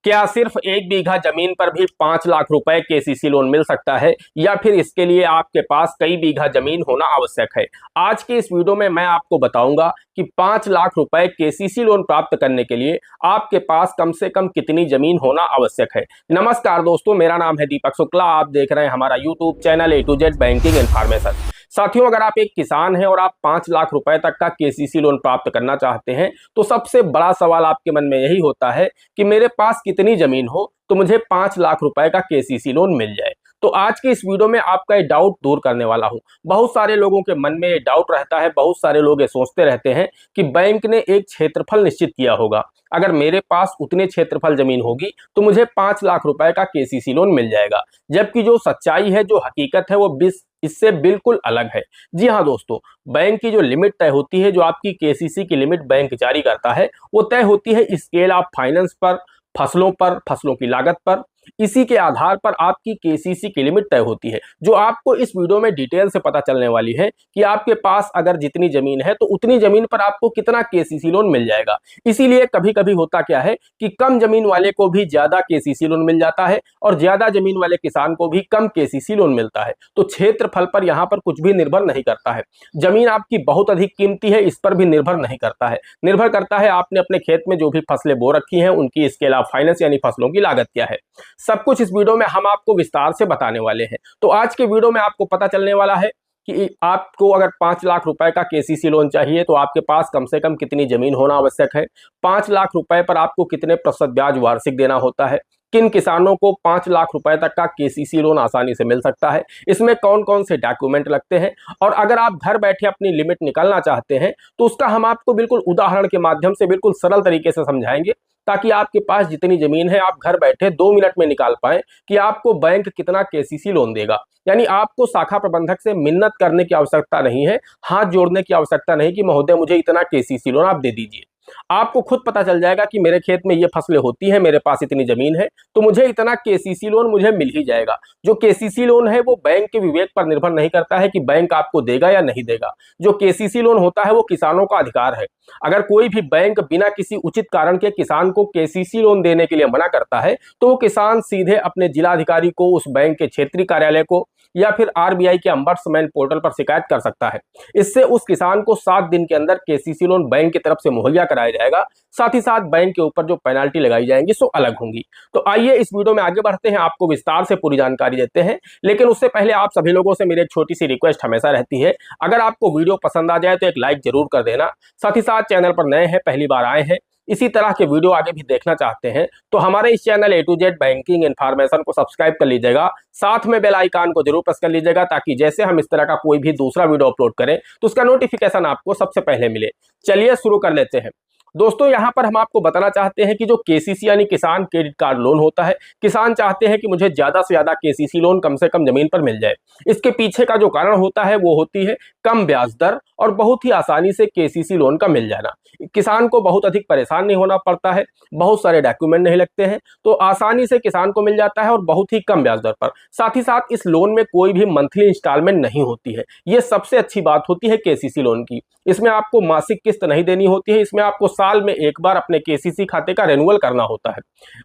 क्या सिर्फ 1 बीघा जमीन पर भी 5 लाख रुपए केसीसी लोन मिल सकता है या फिर इसके लिए आपके पास कई बीघा जमीन होना आवश्यक है। आज के इस वीडियो में मैं आपको बताऊंगा कि 5 लाख रुपए केसीसी लोन प्राप्त करने के लिए आपके पास कम से कम कितनी जमीन होना आवश्यक है। नमस्कार दोस्तों, मेरा नाम है दीपक शुक्ला। आप देख रहे हैं हमारा YouTube channel A to Z banking information. साथियों, अगर आप एक किसान हैं और आप 5 लाख रुपए तक का केसीसी लोन प्राप्त करना चाहते हैं तो सबसे बड़ा सवाल आपके मन में यही होता है कि मेरे पास कितनी जमीन हो तो मुझे 5 लाख रुपए का केसीसी लोन मिल जाए। तो आज के इस वीडियो में आपका ये डाउट दूर करने वाला हूं। बहुत सारे लोगों के मन में ये डाउट रहता है, बहुत सारे लोग ये सोचते रहते हैं कि बैंक ने एक क्षेत्रफल निश्चित किया होगा, अगर मेरे पास उतने क्षेत्रफल जमीन होगी तो मुझे 5 लाख रुपए का केसीसी लोन मिल जाएगा। जबकि जो सच्चाई है, जो हकीकत है, वो इससे बिल्कुल अलग है। जी हाँ दोस्तों, बैंक की जो लिमिट तय होती है, जो आपकी केसीसी की लिमिट बैंक जारी करता है, वो तय होती है स्केल ऑफ फाइनेंस पर, फसलों की लागत पर। इसी के आधार पर आपकी केसीसी की लिमिट तय होती है, जो आपको इस वीडियो में डिटेल से पता चलने वाली है कि आपके पास अगर जितनी जमीन है तो उतनी जमीन पर आपको कितना केसीसी लोन मिल जाएगा। इसीलिए कभी कभी होता क्या है कि कम जमीन वाले को भी ज्यादा केसीसी लोन मिल जाता है और ज्यादा जमीन वाले किसान को भी कम केसीसी लोन मिलता है। तो क्षेत्रफल पर यहाँ पर कुछ भी निर्भर नहीं करता है। जमीन आपकी बहुत अधिक कीमती है, इस पर भी निर्भर नहीं करता है। निर्भर करता है आपने अपने खेत में जो भी फसलें बो रखी हैं उनकी स्केल ऑफ फाइनेंस यानी फसलों की लागत क्या है। सब कुछ इस वीडियो में हम आपको विस्तार से बताने वाले हैं। तो आज के वीडियो में आपको पता चलने वाला है कि आपको अगर 5 लाख रुपए का केसीसी लोन चाहिए तो आपके पास कम से कम कितनी जमीन होना आवश्यक है, 5 लाख रुपए पर आपको कितने प्रतिशत ब्याज वार्षिक देना होता है, किन किसानों को 5 लाख रुपए तक का केसीसी लोन आसानी से मिल सकता है, इसमें कौन कौन से डॉक्यूमेंट लगते हैं, और अगर आप घर बैठे अपनी लिमिट निकालना चाहते हैं तो उसका हम आपको बिल्कुल उदाहरण के माध्यम से बिल्कुल सरल तरीके से समझाएंगे, ताकि आपके पास जितनी जमीन है आप घर बैठे 2 मिनट में निकाल पाए कि आपको बैंक कितना केसीसी लोन देगा। यानी आपको शाखा प्रबंधक से मिन्नत करने की आवश्यकता नहीं है, हाथ जोड़ने की आवश्यकता नहीं कि महोदय मुझे इतना केसीसी लोन आप दे दीजिए। आपको खुद पता चल जाएगा कि मेरे खेत में ये फसलें होती हैं, मेरे पास इतनी जमीन है तो मुझे इतना केसीसी लोन मुझे मिल ही जाएगा। जो केसीसी लोन है वो बैंक के विवेक पर निर्भर नहीं करता है कि बैंक आपको देगा या नहीं देगा। जो केसीसी लोन होता है वो किसानों का अधिकार है। अगर कोई भी बैंक बिना किसी उचित कारण के किसान को केसीसी लोन देने के लिए मना करता है तो वो किसान सीधे अपने जिलाधिकारी को, उस बैंक के क्षेत्रीय कार्यालय को या फिर आरबीआई के अंबड्समैन पोर्टल पर शिकायत कर सकता है। इससे उस किसान को 7 दिन के अंदर केसीसी लोन बैंक की तरफ से मुहैया कराया जाएगा। साथ ही साथ बैंक के ऊपर जो पेनाल्टी लगाई जाएंगी सो अलग होंगी। तो आइए इस वीडियो में आगे बढ़ते हैं, आपको विस्तार से पूरी जानकारी देते हैं। लेकिन उससे पहले आप सभी लोगों से मेरी एक छोटी सी रिक्वेस्ट हमेशा रहती है, अगर आपको वीडियो पसंद आ जाए तो एक लाइक जरूर कर देना। साथ ही साथ चैनल पर नए हैं, पहली बार आए हैं, इसी तरह के वीडियो आगे भी देखना चाहते हैं तो हमारे इस channel A to Z banking information को सब्सक्राइब कर लीजिएगा। साथ में बेल आइकन को जरूर प्रेस कर लीजिएगा, ताकि जैसे हम इस तरह का कोई भी दूसरा वीडियो अपलोड करें तो उसका नोटिफिकेशन आपको सबसे पहले मिले। चलिए शुरू कर लेते हैं। दोस्तों, यहाँ पर हम आपको बताना चाहते हैं कि जो केसीसी यानी किसान क्रेडिट कार्ड लोन होता है, किसान चाहते हैं कि मुझे ज्यादा से ज्यादा केसीसी लोन कम से कम जमीन पर मिल जाए। इसके पीछे का जो कारण होता है वो होती है कम ब्याज दर और बहुत ही आसानी से केसीसी लोन का मिल जाना। किसान को बहुत अधिक परेशान नहीं होना पड़ता है, बहुत सारे डॉक्यूमेंट नहीं लगते हैं, तो आसानी से किसान को मिल जाता है और बहुत ही कम ब्याज दर पर। साथ ही साथ इस लोन में कोई भी मंथली इंस्टॉलमेंट नहीं होती है। ये सबसे अच्छी बात होती है केसीसी लोन की। इसमें आपको मासिक किस्त नहीं देनी होती है, इसमें आपको साल में एक बार अपने केसीसी खाते का रेन्युअल करना होता है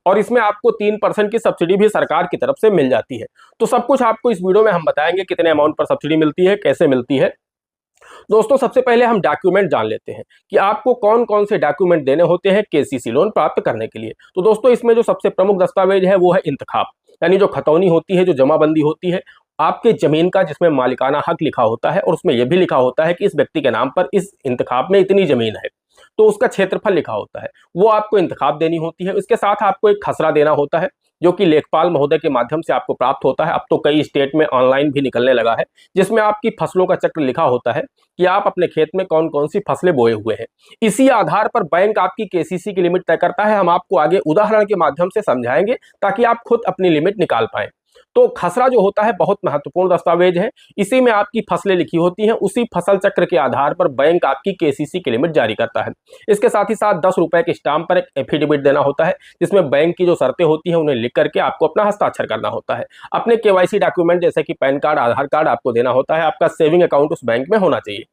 और इसमें आपको 3% की सब्सिडी भी सरकार की तरफ से मिल जाती है। तो सब कुछ आपको इस वीडियो में हम बताएंगे, कितने अमाउंट पर सब्सिडी मिलती है, कैसे मिलती है। दोस्तों, सबसे पहले हम डॉक्यूमेंट जान लेते हैं कि आपको कौन कौन से डॉक्यूमेंट देने होते हैं केसीसी लोन प्राप्त करने के लिए। तो दोस्तों, इसमें जो सबसे प्रमुख दस्तावेज है वो है इंतखाब, यानी जो खतौनी होती है, जो जमाबंदी होती है आपके जमीन का, जिसमें मालिकाना हक लिखा होता है और उसमें यह भी लिखा होता है कि इस व्यक्ति के नाम पर इस इंतखाब में इतनी जमीन है, तो उसका क्षेत्रफल लिखा होता है, वो आपको इंतखाब देनी होती है। इसके साथ आपको एक खसरा देना होता है जो कि लेखपाल महोदय के माध्यम से आपको प्राप्त होता है। अब तो कई स्टेट में ऑनलाइन भी निकलने लगा है, जिसमें आपकी फसलों का चक्र लिखा होता है कि आप अपने खेत में कौन कौन सी फसलें बोए हुए हैं। इसी आधार पर बैंक आपकी केसीसी की लिमिट तय करता है। हम आपको आगे उदाहरण के माध्यम से समझाएंगे ताकि आप खुद अपनी लिमिट निकाल पाएं। तो खसरा जो होता है बहुत महत्वपूर्ण दस्तावेज है, इसी में आपकी फसलें लिखी होती हैं। उसी फसल चक्र के आधार पर बैंक आपकी केसीसी की लिमिट जारी करता है। इसके साथ ही साथ 10 रुपए के स्टाम्प पर एक एफिडेविट देना होता है, जिसमें बैंक की जो शर्तें होती हैं उन्हें लिख करके आपको अपना हस्ताक्षर करना होता है। अपने केवाईसी डॉक्यूमेंट जैसे कि पैन कार्ड, आधार कार्ड आपको देना होता है। आपका सेविंग अकाउंट उस बैंक में होना चाहिए।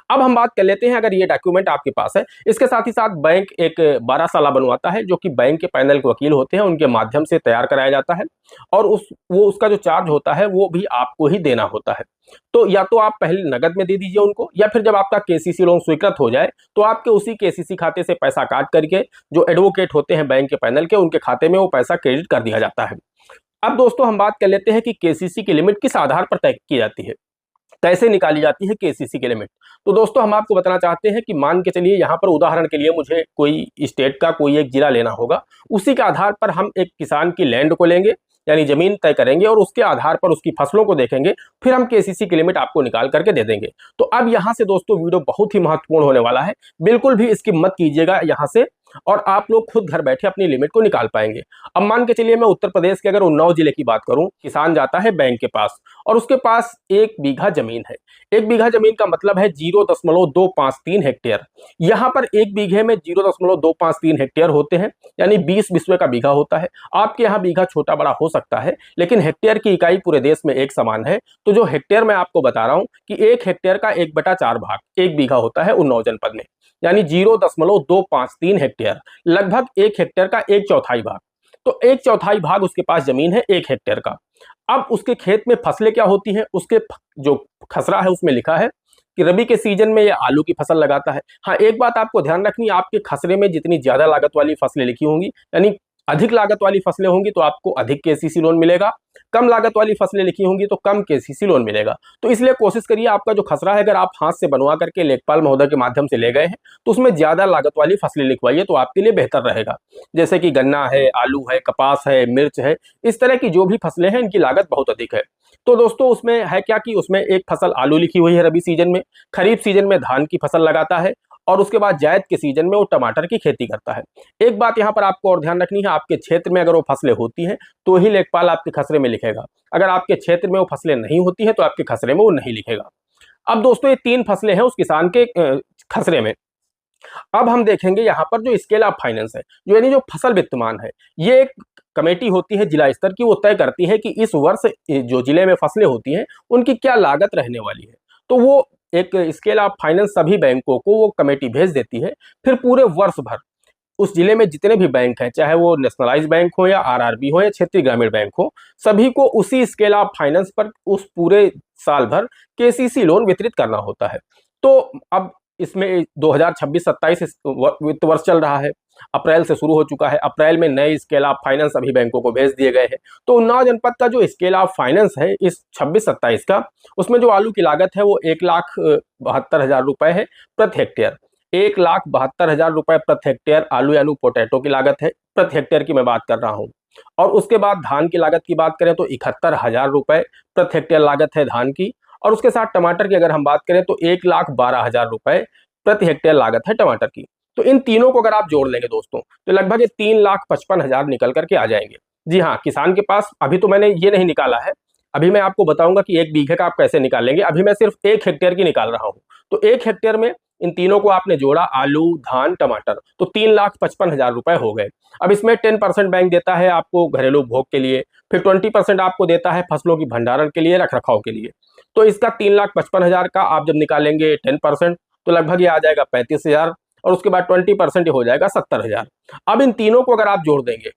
अब हम बात कर लेते हैं, अगर ये डॉक्यूमेंट आपके पास है, इसके साथ ही साथ बैंक एक 12 साला बनवाता है, जो कि बैंक के पैनल के वकील होते हैं, उनके माध्यम से तैयार कराया जाता है, और उसका जो चार्ज होता है वो भी आपको ही देना होता है। तो या तो आप पहले नगद में दे दीजिए उनको, या फिर जब आपका केसीसी लोन स्वीकृत हो जाए तो आपके उसी केसीसी खाते से पैसा काट करके जो एडवोकेट होते हैं बैंक के पैनल के, उनके खाते में वो पैसा क्रेडिट कर दिया जाता है। अब दोस्तों हम बात कर लेते हैं कि केसीसी की लिमिट किस आधार पर तय की जाती है, कैसे निकाली जाती है केसीसी की लिमिट। तो दोस्तों हम आपको बताना चाहते हैं कि मान के चलिए यहाँ पर उदाहरण के लिए मुझे कोई स्टेट का कोई एक जिला लेना होगा, उसी के आधार पर हम एक किसान की लैंड को लेंगे, यानी जमीन तय करेंगे, और उसके आधार पर उसकी फसलों को देखेंगे, फिर हम केसीसी की लिमिट आपको निकाल करके दे देंगे। तो अब यहाँ से दोस्तों वीडियो बहुत ही महत्वपूर्ण होने वाला है, बिल्कुल भी इसकी मत कीजिएगा यहाँ से, और आप लोग खुद घर बैठे अपनी लिमिट को निकाल पाएंगे। अब मान के चलिए मैं उत्तर प्रदेश के अगर उन्नाव जिले की बात करूं, किसान जाता है बैंक के पास और उसके पास 1 बीघा जमीन है। 1 बीघा जमीन का मतलब है 0.253 हेक्टेयर। यहाँ पर 1 बीघे में 0.253 हेक्टेयर होते हैं, यानी 20 बिस्वे का बीघा होता है। आपके यहाँ बीघा छोटा बड़ा हो सकता है, लेकिन हेक्टेयर की इकाई पूरे देश में एक समान है। तो जो हेक्टेयर मैं आपको बता रहा हूँ कि 1 हेक्टेयर का 1/4 भाग 1 बीघा होता है उन्नाव जनपद में, यानी 0.253 हेक्टेयर, लगभग 1 हेक्टेयर का 1/4 भाग। तो 1/4 भाग उसके पास जमीन है 1 हेक्टेयर का। अब उसके खेत में फसलें क्या होती हैं, उसके जो खसरा है उसमें लिखा है कि रबी के सीजन में ये आलू की फसल लगाता है। हाँ, एक बात आपको ध्यान रखनी है, आपके खसरे में जितनी ज्यादा लागत वाली फसलें लिखी होंगी, यानी अधिक लागत वाली फसलें होंगी तो आपको अधिक केसीसी लोन मिलेगा, कम लागत वाली फसलें लिखी होंगी तो कम केसीसी लोन मिलेगा। तो इसलिए कोशिश करिए आपका जो खसरा है, अगर आप हाथ से बनवा करके लेखपाल महोदय के माध्यम से ले गए हैं तो उसमें ज्यादा लागत वाली फसलें लिखवाइए, तो आपके लिए बेहतर रहेगा। जैसे कि गन्ना है, आलू है, कपास है, मिर्च है, इस तरह की जो भी फसलें हैं इनकी लागत बहुत अधिक है। तो दोस्तों उसमें है क्या कि उसमें एक फसल आलू लिखी हुई है रबी सीजन में, खरीफ सीजन में धान की फसल लगाता है, और उसके बाद जायद के सीजन में वो टमाटर की खेती करता है। एक बात यहाँ पर आपको और ध्यान रखनी है, आपके क्षेत्र में अगर वो फसलें होती हैं तो ही लेखपाल आपके खसरे में लिखेगा, अगर आपके क्षेत्र में वो फसलें नहीं होती हैं तो आपके खसरे में वो नहीं लिखेगा। अब दोस्तों ये 3 फसलें हैं उस किसान के खसरे में। अब हम देखेंगे यहाँ पर जो स्केल ऑफ फाइनेंस है, जो यानी जो फसल वित्तमान है, ये एक कमेटी होती है जिला स्तर की, वो तय करती है कि इस वर्ष जो जिले में फसलें होती हैं उनकी क्या लागत रहने वाली है। तो वो एक स्केल ऑफ फाइनेंस सभी बैंकों को वो कमेटी भेज देती है। फिर पूरे वर्ष भर उस जिले में जितने भी बैंक हैं, चाहे वो नेशनलाइज बैंक हो या आरआरबी हो या क्षेत्रीय ग्रामीण बैंक हो, सभी को उसी स्केल ऑफ फाइनेंस पर उस पूरे साल भर केसीसी लोन वितरित करना होता है। तो अब इसमें 2026-27 वित्त वर्ष चल रहा है, अप्रैल से शुरू हो चुका है। अप्रैल में नए स्केल ऑफ फाइनेंस सभी बैंकों को भेज दिए गए हैं। तो उन्नाव जनपद का जो स्केल ऑफ फाइनेंस है इस 26-27 का, उसमें जो आलू की लागत है वो 1,72,000 रुपए है प्रति हेक्टेयर। 1,72,000 रुपए प्रति हेक्टेयर आलू यानी पोटैटो की लागत है, प्रति हेक्टेयर की मैं बात कर रहा हूँ। और उसके बाद धान की लागत की बात करें तो 71,000 रुपए प्रति हेक्टेयर लागत है धान की। और उसके साथ टमाटर की अगर हम बात करें तो 1,12,000 रुपए प्रति हेक्टेयर लागत है टमाटर की। तो इन तीनों को अगर आप जोड़ लेंगे दोस्तों तो लगभग 3,55,000 निकल करके आ जाएंगे। जी हाँ, किसान के पास अभी तो मैंने ये नहीं निकाला है, अभी मैं आपको बताऊंगा कि 1 बीघे का आप कैसे निकालेंगे। अभी मैं सिर्फ 1 हेक्टेयर की निकाल रहा हूँ। तो 1 हेक्टेयर में इन तीनों को आपने जोड़ा, आलू, धान, टमाटर, तो 3,55,000 रुपए हो गए। अब इसमें 10% बैंक देता है आपको घरेलू उपभोग के लिए, फिर 20% आपको देता है फसलों की भंडारण के लिए, रख रखाव के लिए। तो इसका 3,55,000 का आप जब निकालेंगे 10%, तो लगभग ये आ जाएगा 35,000, और उसके बाद 20% हो जाएगा 70,000। अब इन तीनों को अगर आप जोड़ देंगे,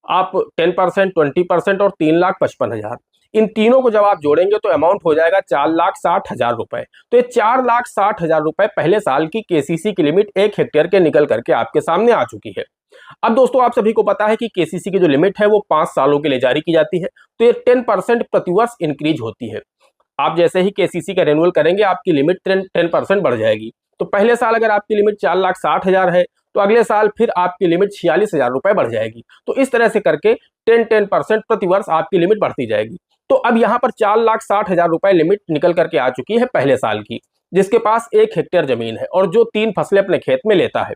आप 10%, 20% और 3,55,000, इन तीनों को जब आप जोड़ेंगे तो अमाउंट हो जाएगा 4,60,000 रुपए। तो ये 4,60,000 रुपए पहले साल की केसीसी की लिमिट 1 हेक्टेयर के निकल करके आपके सामने आ चुकी है। अब दोस्तों आप सभी को पता है कि केसीसी की जो लिमिट है वो 5 सालों के लिए जारी की जाती है, तो ये 10% प्रतिवर्ष इंक्रीज होती है। आप जैसे ही केसीसी का रेन्युअल करेंगे आपकी लिमिट 10% बढ़ जाएगी। तो पहले साल अगर आपकी लिमिट 4,60,000 है तो अगले साल फिर आपकी लिमिट 46,000 रुपए बढ़ जाएगी। तो इस तरह से करके 10% प्रति वर्ष आपकी लिमिट बढ़ती जाएगी। तो अब यहाँ पर 4,60,000 रुपए लिमिट निकल करके आ चुकी है पहले साल की, जिसके पास 1 हेक्टेयर जमीन है और जो 3 फसलें अपने खेत में लेता है।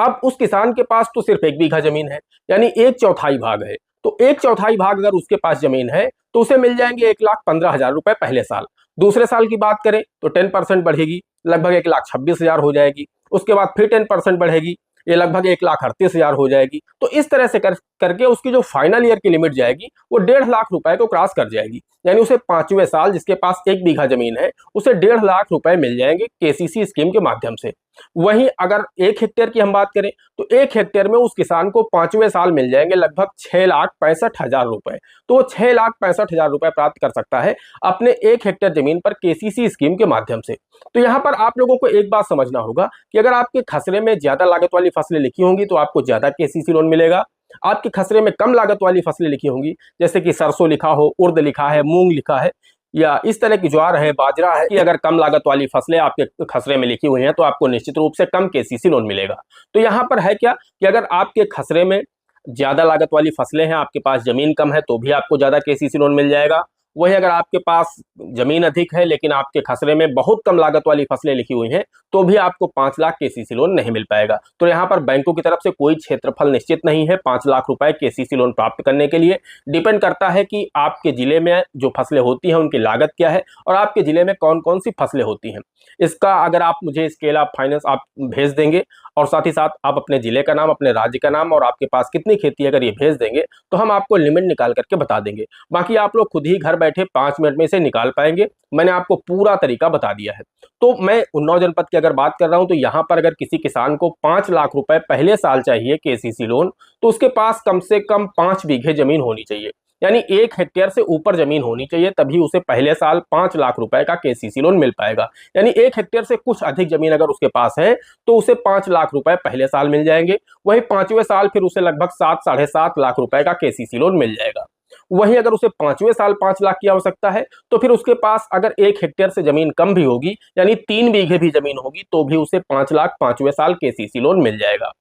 अब उस किसान के पास तो सिर्फ 1 बीघा जमीन है, यानी 1/4 भाग है। तो 1/4 भाग अगर उसके पास जमीन है तो उसे मिल जाएंगे 1,15,000 रुपए पहले साल। दूसरे साल की बात करें तो 10% बढ़ेगी, लगभग 1,26,000 हो जाएगी। उसके बाद फिर 10% बढ़ेगी, ये लगभग 1,38,000 हो जाएगी। तो इस तरह से करके उसकी जो फाइनल ईयर की लिमिट जाएगी वो 1.5 लाख रुपए को क्रॉस कर जाएगी। यानी उसे 5वें साल, जिसके पास 1 बीघा जमीन है, उसे 1.5 लाख रुपए मिल जाएंगे केसीसी स्कीम के माध्यम से। वहीं अगर 1 हेक्टेयर की हम बात करें तो 1 हेक्टेयर में उस किसान को 5वें साल मिल जाएंगे लगभग 6,65,000 रुपए। तो वो 6,65,000 रुपए प्राप्त कर सकता है अपने 1 हेक्टेयर जमीन पर केसीसी स्कीम के माध्यम से। तो यहाँ पर आप लोगों को एक बात समझना होगा कि अगर आपके खसरे में ज्यादा लागत वाली फसलें लिखी होंगी तो आपको ज्यादा केसीसी लोन मिलेगा। आपके खसरे में कम लागत वाली फसलें लिखी होंगी, जैसे कि सरसों लिखा हो, उर्द लिखा है, मूंग लिखा है, या इस तरह की ज्वार है, बाजरा है, कि अगर कम लागत वाली फसलें आपके खसरे में लिखी हुई हैं तो आपको निश्चित रूप से कम केसीसी लोन मिलेगा। तो यहाँ पर है क्या कि अगर आपके खसरे में ज्यादा लागत वाली फसलें हैं, आपके पास जमीन कम है, तो भी आपको ज्यादा केसीसी लोन मिल जाएगा। वही अगर आपके पास जमीन अधिक है लेकिन आपके खसरे में बहुत कम लागत वाली फसलें लिखी हुई हैं तो भी आपको 5 लाख केसीसी लोन नहीं मिल पाएगा। तो यहाँ पर बैंकों की तरफ से कोई क्षेत्रफल निश्चित नहीं है 5 लाख रुपए केसीसी लोन प्राप्त करने के लिए। डिपेंड करता है कि आपके जिले में जो फसलें होती हैं उनकी लागत क्या है और आपके जिले में कौन कौन सी फसलें होती हैं। इसका अगर आप मुझे स्केल ऑफ फाइनेंस आप भेज देंगे और साथ ही साथ आप अपने जिले का नाम, अपने राज्य का नाम और आपके पास कितनी खेती है अगर ये भेज देंगे तो हम आपको लिमिट निकाल करके बता देंगे। बाकी आप लोग खुद ही घर बैठे 5 मिनट में से निकाल पाएंगे। मैंने आपको पूरा तरीका बता दिया है। तो मैं उन्नाव जनपद की अगर बात कर रहा हूं तो यहाँ पर अगर किसी किसान को 5 लाख रुपए पहले साल चाहिए केसीसी लोन तो उसके पास कम से कम 5 बीघे जमीन होनी चाहिए, यानी 1 हेक्टेयर से ऊपर जमीन होनी चाहिए, तभी उसे पहले साल 5 लाख रुपए का केसीसी लोन मिल पाएगा। यानी 1 हेक्टेयर से कुछ अधिक जमीन अगर उसके पास है तो उसे 5 लाख रुपए पहले साल मिल जाएंगे। वही 5वें साल फिर उसे लगभग 7-7.5 लाख रुपए का केसीसी लोन मिल जाएगा। वहीं अगर उसे 5वें साल 5 लाख की आवश्यकता है तो फिर उसके पास अगर 1 हेक्टेयर से जमीन कम भी होगी, यानी 3 बीघे भी जमीन होगी, तो भी उसे 5 लाख 5वें साल केसीसी लोन मिल जाएगा।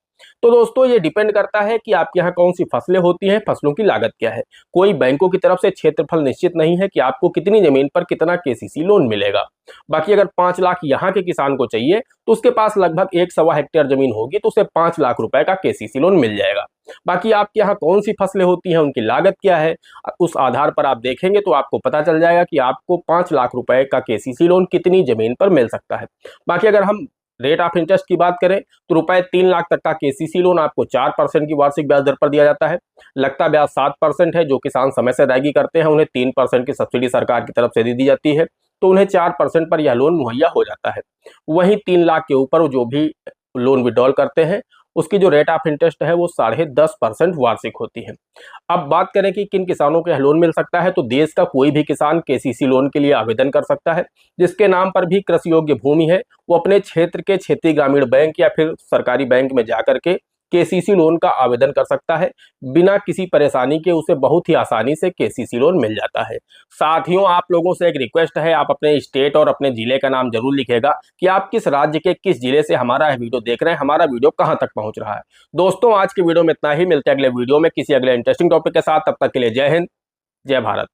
तो दोस्तों ये डिपेंड करता है कि आपके यहाँ कौन सी फसलें होती हैं, फसलों की लागत क्या है। कोई बैंकों की तरफ से क्षेत्रफल निश्चित नहीं है कि आपको कितनी जमीन पर कितना केसीसी लोन मिलेगा। बाकी अगर 5 लाख यहाँ के किसान को चाहिए तो उसके पास लगभग 1.25 हेक्टेयर जमीन होगी तो उसे 5 लाख रुपए का केसीसी लोन मिल जाएगा। बाकी आपके यहाँ कौन सी फसलें होती हैं, उनकी लागत क्या है, उस आधार पर आप देखेंगे तो आपको पता चल जाएगा कि आपको 5 लाख रुपए का केसीसी लोन कितनी जमीन पर मिल सकता है। बाकी अगर हम रेट ऑफ इंटरेस्ट की बात करें तो रुपए 3 लाख तक का केसीसी लोन आपको 4% की वार्षिक ब्याज दर पर दिया जाता है। लगता ब्याज 7% है। जो किसान समय से अदायगी करते हैं उन्हें 3% की सब्सिडी सरकार की तरफ से दी जाती है, तो उन्हें 4% पर यह लोन मुहैया हो जाता है। वहीं 3 लाख के ऊपर जो भी लोन विड्रॉल करते हैं उसकी जो रेट ऑफ इंटरेस्ट है वो 10.5% वार्षिक होती है। अब बात करें कि किन किसानों को यह लोन मिल सकता है, तो देश का कोई भी किसान केसीसी लोन के लिए आवेदन कर सकता है जिसके नाम पर भी कृषि योग्य भूमि है। वो अपने क्षेत्र के क्षेत्रीय ग्रामीण बैंक या फिर सरकारी बैंक में जाकर के केसीसी लोन का आवेदन कर सकता है। बिना किसी परेशानी के उसे बहुत ही आसानी से केसीसी लोन मिल जाता है। साथियों, आप लोगों से एक रिक्वेस्ट है, आप अपने स्टेट और अपने जिले का नाम जरूर लिखिएगा कि आप किस राज्य के किस जिले से हमारा यह वीडियो देख रहे हैं, हमारा वीडियो कहां तक पहुंच रहा है। दोस्तों, आज के वीडियो में इतना ही। मिलते हैं अगले वीडियो में किसी अगले इंटरेस्टिंग टॉपिक के साथ। तब तक के लिए जय हिंद, जय भारत।